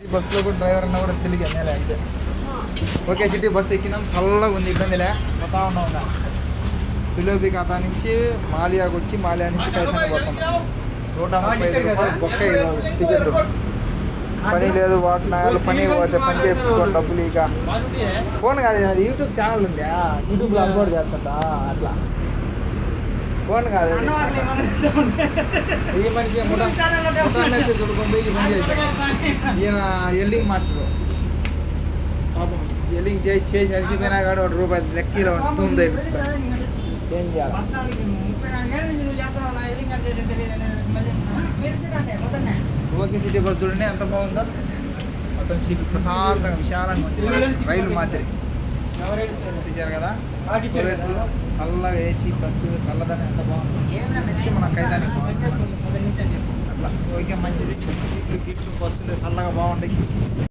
ఈ బస్సులో కూడా డ్రైవర్ అన్నా కూడా తెలియదు ఎమ్మెల్యే అంతే. ఓకే సిటీ బస్సు ఎక్కినాం, చల్లగా ఉంది, ఇబ్బందిలే. పోతా ఉన్నాం సులోబి ఖాతా నుంచి మాలియాకు వచ్చి మాలియా నుంచి కైతానికి పోతున్నాం. 135 రూపాయలు బొక్క ఈరోజు టికెట్. పని లేదు, వాటినాయాలు పని పోతే పని చేయించుకోండి డబ్బులు. ఇక ఫోన్ కాదు, అది యూట్యూబ్ ఛానల్ ఉందా, యూట్యూబ్లో అప్లోడ్ చేస్తా అట్లా. ఫోన్ కాదు, ఈ మనిషి ముఠా తొడుకొని పోయి పని చేశాడు. ఈయన ఎల్లింగ్ మాస్టర్ పాపం ఎల్లింగ్ చేసి అరిసిపోయినా కాదు, ₹1 లెక్కలో తూము తెప్పించుకో. ఏం చేయాలి? ఓకే సిటీ బస్ చూడండి ఎంత బాగుందో. మొత్తం సిటీ ప్రశాంతంగా విశాలంగా ఉంది, రైలు మాదిరి. చూశారు కదా, చల్లగా ఏసీ బస్సు చల్లదని ఎంత బాగుంది. మన కైతానికి బాగుంది అట్లా. ఓకే మంచిది, బస్సులు చల్లగా బాగుంటాయి.